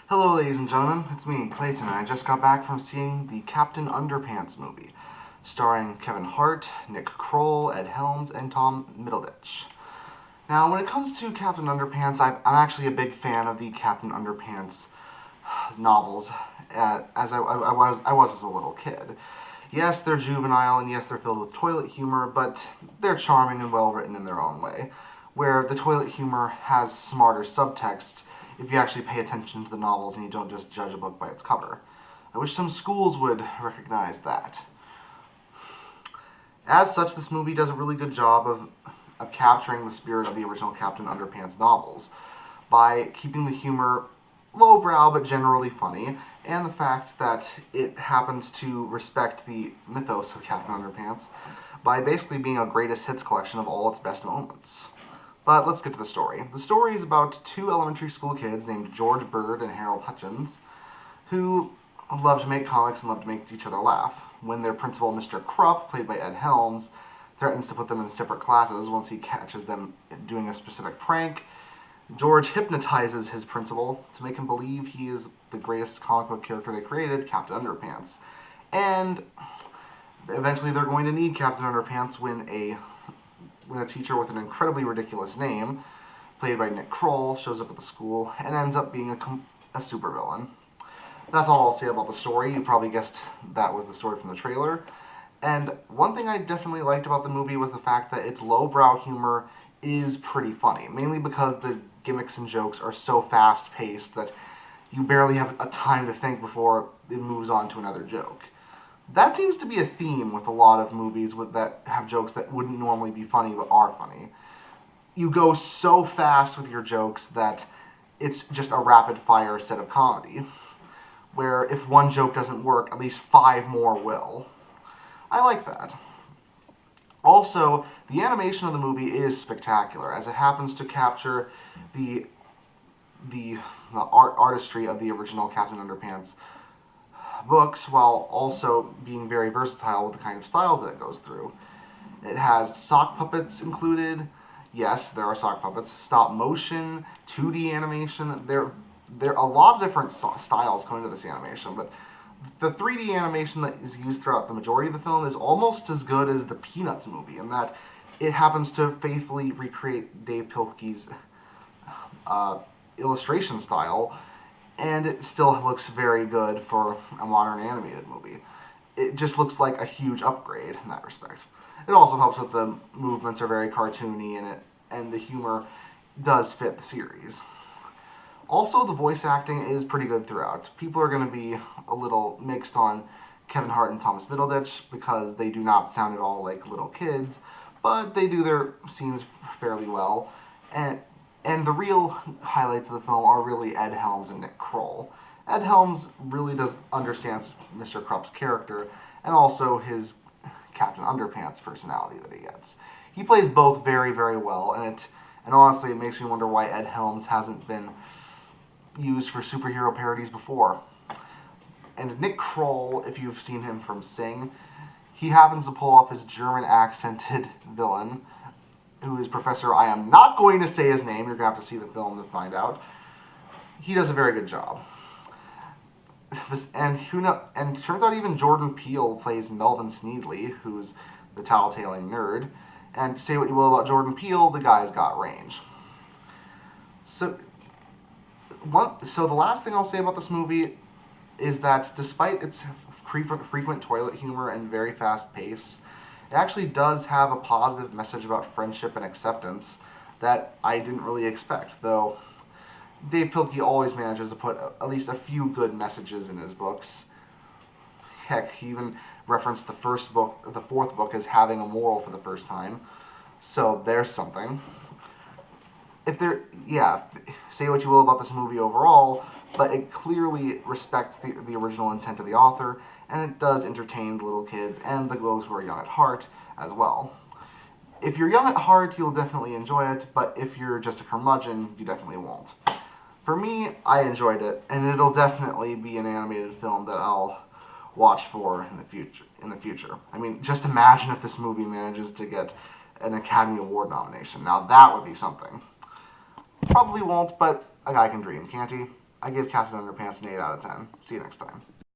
Hello, ladies and gentlemen. It's me, Clayton, and I just got back from seeing the Captain Underpants movie, starring Kevin Hart, Nick Kroll, Ed Helms, and Tom Middleditch. Now, when it comes to Captain Underpants, I'm actually a big fan of the Captain Underpants novels, as I was as a little kid. Yes, they're juvenile, and yes, they're filled with toilet humor, but they're charming and well written in their own way, where the toilet humor has smarter subtext if you actually pay attention to the novels and you don't just judge a book by its cover. I wish some schools would recognize that. As such, this movie does a really good job of capturing the spirit of the original Captain Underpants novels by keeping the humor lowbrow but generally funny, and the fact that it happens to respect the mythos of Captain Underpants by basically being a greatest hits collection of all its best moments. But let's get to the story. The story is about two elementary school kids named George Bird and Harold Hutchins who love to make comics and love to make each other laugh. When their principal, Mr. Krupp, played by Ed Helms, threatens to put them in separate classes once he catches them doing a specific prank, George hypnotizes his principal to make him believe he is the greatest comic book character they created, Captain Underpants. And eventually they're going to need Captain Underpants when a teacher with an incredibly ridiculous name, played by Nick Kroll, shows up at the school and ends up being a supervillain. That's all I'll say about the story. You probably guessed that was the story from the trailer. And one thing I definitely liked about the movie was the fact that its lowbrow humor is pretty funny, mainly because the gimmicks and jokes are so fast-paced that you barely have a time to think before it moves on to another joke. That seems to be a theme with a lot of movies that have jokes that wouldn't normally be funny but are funny. You go so fast with your jokes that it's just a rapid-fire set of comedy, where if one joke doesn't work, at least 5 more will. I like that. Also, the animation of the movie is spectacular, as it happens to capture the artistry of the original Captain Underpants books, while also being very versatile with the kind of styles that it goes through. It has sock puppets included. Yes, there are sock puppets. Stop motion, 2D animation. There are a lot of different styles coming to this animation, but the 3D animation that is used throughout the majority of the film is almost as good as the Peanuts movie, in that it happens to faithfully recreate Dave Pilkey's illustration style, and it still looks very good for a modern animated movie. It just looks like a huge upgrade in that respect. It also helps that the movements are very cartoony and the humor does fit the series. Also, the voice acting is pretty good throughout. People are going to be a little mixed on Kevin Hart and Thomas Middleditch because they do not sound at all like little kids, but they do their scenes fairly well. And the real highlights of the film are really Ed Helms and Nick Kroll. Ed Helms really does understand Mr. Krupp's character and also his Captain Underpants personality that he gets. He plays both very, very well, and honestly, it makes me wonder why Ed Helms hasn't been used for superhero parodies before. And Nick Kroll, if you've seen him from Sing, he happens to pull off his German-accented villain, who is Professor, I am not going to say his name, you're going to have to see the film to find out. He does a very good job. And it turns out even Jordan Peele plays Melvin Sneedley, who's the tattletaling nerd. And say what you will about Jordan Peele, the guy's got range. So the last thing I'll say about this movie is that despite its frequent toilet humor and very fast pace, it actually does have a positive message about friendship and acceptance that I didn't really expect, though Dave Pilkey always manages to put at least a few good messages in his books. Heck, he even referenced the fourth book as having a moral for the first time, so there's something. Say what you will about this movie overall, but it clearly respects the original intent of the author, and it does entertain little kids and those who are young at heart as well. If you're young at heart, you'll definitely enjoy it, but if you're just a curmudgeon, you definitely won't. For me, I enjoyed it, and it'll definitely be an animated film that I'll watch for in the future. I mean, just imagine if this movie manages to get an Academy Award nomination. Now that would be something. Probably won't, but a guy can dream, can't he? I give Captain Underpants an 8 out of 10. See you next time.